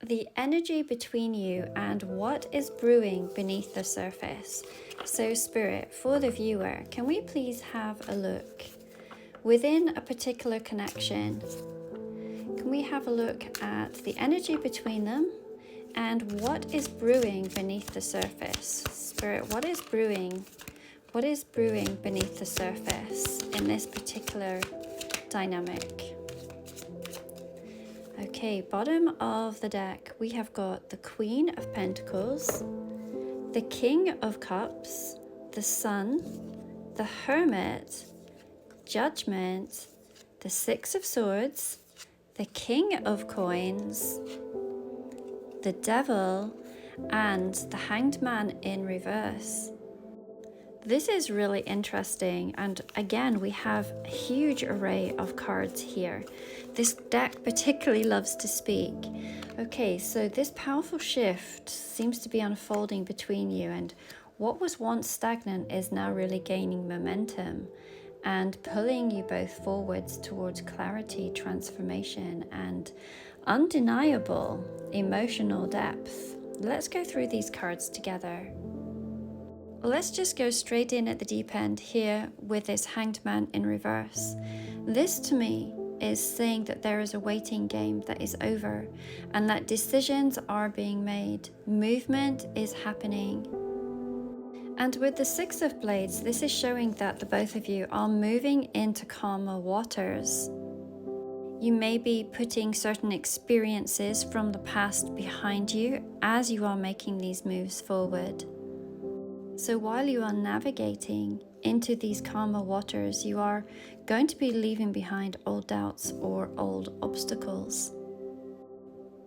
the energy between you and what is brewing beneath the surface. So Spirit, for the viewer, can we please have a look within a particular connection? Can we have a look at the energy between them and what is brewing beneath the surface? Spirit, what is brewing? What is brewing beneath the surface in this particular dynamic? Okay, bottom of the deck, we have got the Queen of Pentacles, the King of Cups, the Sun, the Hermit, Judgment, the Six of Swords, the King of Coins, the Devil, and the Hanged Man in reverse. This is really interesting, and again we have a huge array of cards here. This deck particularly loves to speak. Okay, so this powerful shift seems to be unfolding between you, and what was once stagnant is now really gaining momentum and pulling you both forwards towards clarity, transformation, and undeniable emotional depth. Let's go through these cards together. Let's just go straight in at the deep end here with this Hanged Man in reverse. This to me is saying that there is a waiting game that is over and that decisions are being made. Movement is happening. And with the Six of Blades, this is showing that the both of you are moving into calmer waters. You may be putting certain experiences from the past behind you as you are making these moves forward. So while you are navigating into these calmer waters, you are going to be leaving behind old doubts or old obstacles.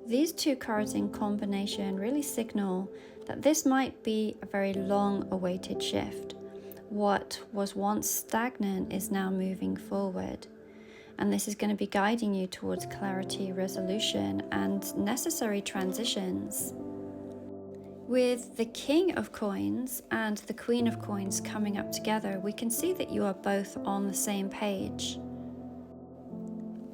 These two cards in combination really signal that this might be a very long-awaited shift. What was once stagnant is now moving forward. And this is going to be guiding you towards clarity, resolution, and necessary transitions. With the King of Coins and the Queen of Coins coming up together, we can see that you are both on the same page.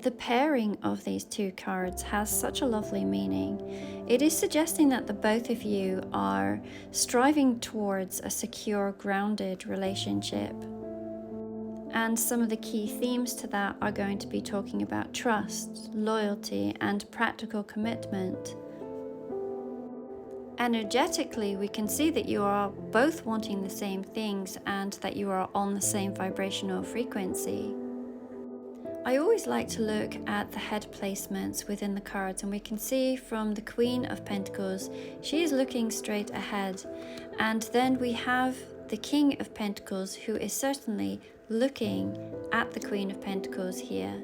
The pairing of these two cards has such a lovely meaning. It is suggesting that the both of you are striving towards a secure, grounded relationship. And some of the key themes to that are going to be talking about trust, loyalty, and practical commitment. Energetically, we can see that you are both wanting the same things and that you are on the same vibrational frequency. I always like to look at the head placements within the cards, and we can see from the Queen of Pentacles, she is looking straight ahead. And then we have the King of Pentacles, who is certainly looking at the Queen of Pentacles here.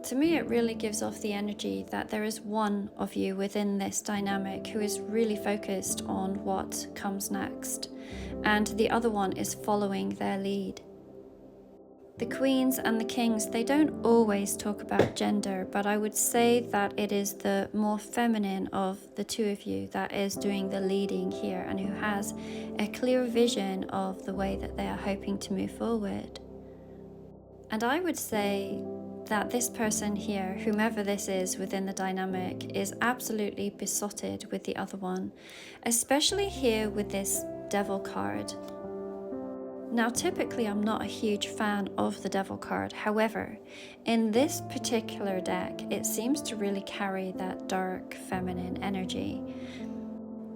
To me, it really gives off the energy that there is one of you within this dynamic who is really focused on what comes next, and the other one is following their lead. The queens and the kings, they don't always talk about gender, but I would say that it is the more feminine of the two of you that is doing the leading here and who has a clear vision of the way that they are hoping to move forward. And I would say that this person here, whomever this is within the dynamic, is absolutely besotted with the other one, especially here with this Devil card. Now, typically I'm not a huge fan of the Devil card. However, in this particular deck, it seems to really carry that dark feminine energy.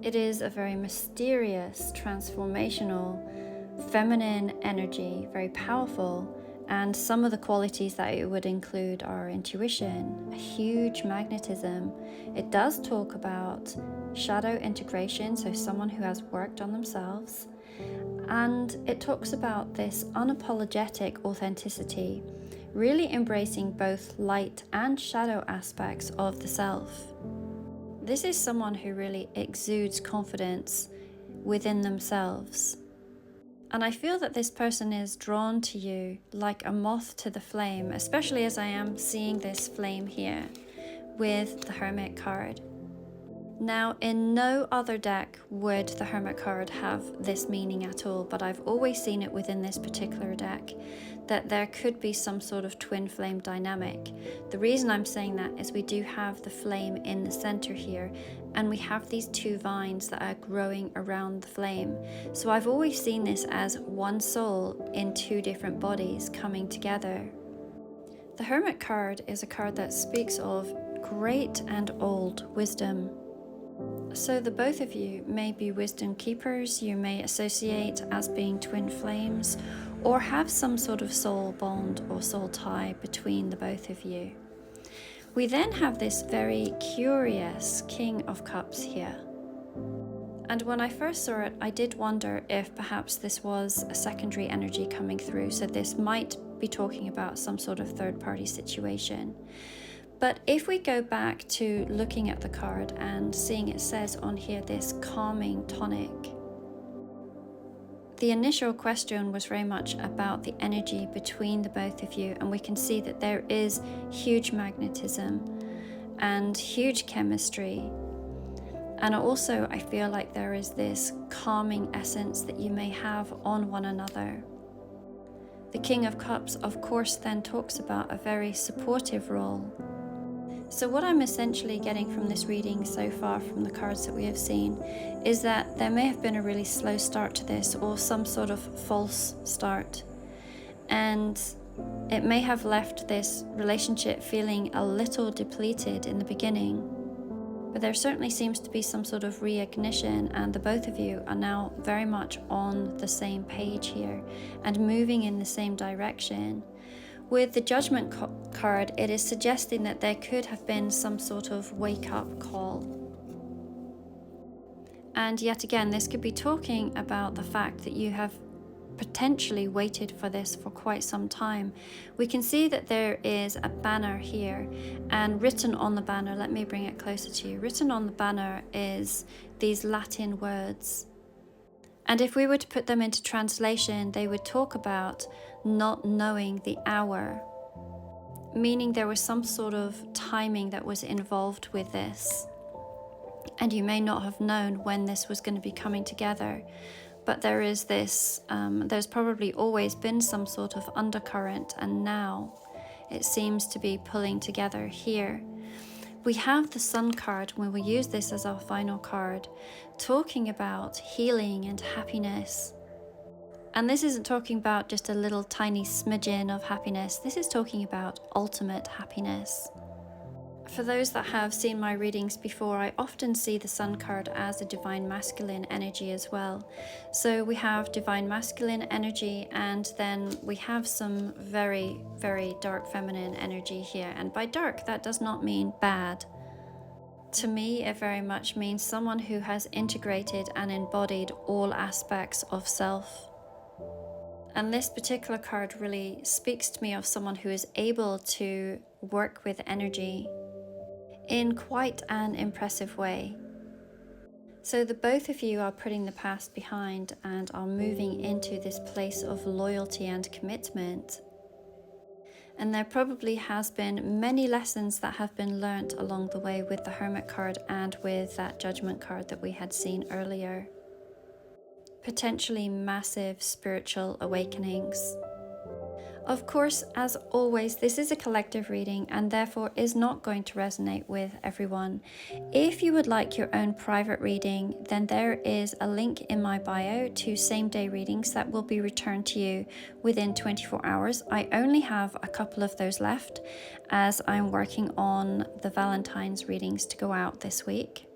It is a very mysterious, transformational, feminine energy, very powerful. And some of the qualities that it would include are intuition, a huge magnetism. It does talk about shadow integration, so someone who has worked on themselves. And it talks about this unapologetic authenticity, really embracing both light and shadow aspects of the self. This is someone who really exudes confidence within themselves. And I feel that this person is drawn to you like a moth to the flame, especially as I am seeing this flame here with the Hermit card. Now, in no other deck would the Hermit card have this meaning at all, but I've always seen it within this particular deck, that there could be some sort of twin flame dynamic. The reason I'm saying that is we do have the flame in the center here, and we have these two vines that are growing around the flame. So I've always seen this as one soul in two different bodies coming together. The Hermit card is a card that speaks of great and old wisdom. So the both of you may be wisdom keepers, you may associate as being twin flames, or have some sort of soul bond or soul tie between the both of you. We then have this very curious King of Cups here. And when I first saw it, I did wonder if perhaps this was a secondary energy coming through, so this might be talking about some sort of third-party situation. But if we go back to looking at the card and seeing it says on here this calming tonic, the initial question was very much about the energy between the both of you, and we can see that there is huge magnetism and huge chemistry. And also I feel like there is this calming essence that you may have on one another. The King of Cups, of course, then talks about a very supportive role. So what I'm essentially getting from this reading so far from the cards that we have seen is that there may have been a really slow start to this, or some sort of false start. And it may have left this relationship feeling a little depleted in the beginning. But there certainly seems to be some sort of reignition, and the both of you are now very much on the same page here and moving in the same direction. With the Judgment card, it is suggesting that there could have been some sort of wake-up call. And yet again, this could be talking about the fact that you have potentially waited for this for quite some time. We can see that there is a banner here, and written on the banner, let me bring it closer to you, written on the banner is these Latin words. And if we were to put them into translation, they would talk about not knowing the hour, meaning there was some sort of timing that was involved with this. And you may not have known when this was going to be coming together, but there is this, there's probably always been some sort of undercurrent, and now it seems to be pulling together here. We have the Sun card, when we use this as our final card, talking about healing and happiness. And this isn't talking about just a little tiny smidgen of happiness. This is talking about ultimate happiness. For those that have seen my readings before, I often see the Sun card as a divine masculine energy as well. So we have divine masculine energy, and then we have some very, very dark feminine energy here. And by dark, that does not mean bad. To me, it very much means someone who has integrated and embodied all aspects of self. And this particular card really speaks to me of someone who is able to work with energy in quite an impressive way. So the both of you are putting the past behind and are moving into this place of loyalty and commitment. And there probably has been many lessons that have been learnt along the way with the Hermit card and with that Judgment card that we had seen earlier. Potentially massive spiritual awakenings. Of course, as always, this is a collective reading and therefore is not going to resonate with everyone. If you would like your own private reading, then there is a link in my bio to same-day readings that will be returned to you within 24 hours. I only have a couple of those left as I'm working on the Valentine's readings to go out this week.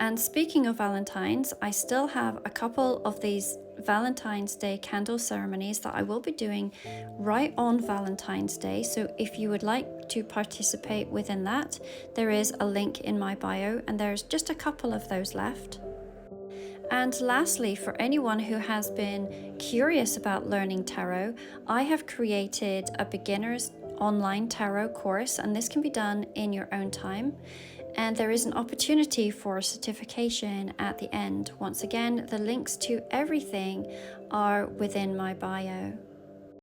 And speaking of Valentine's, I still have a couple of these Valentine's Day candle ceremonies that I will be doing right on Valentine's Day. So if you would like to participate within that, there is a link in my bio, and there's just a couple of those left. And lastly, for anyone who has been curious about learning tarot, I have created a beginner's online tarot course, and this can be done in your own time. And there is an opportunity for certification at the end. Once again, the links to everything are within my bio.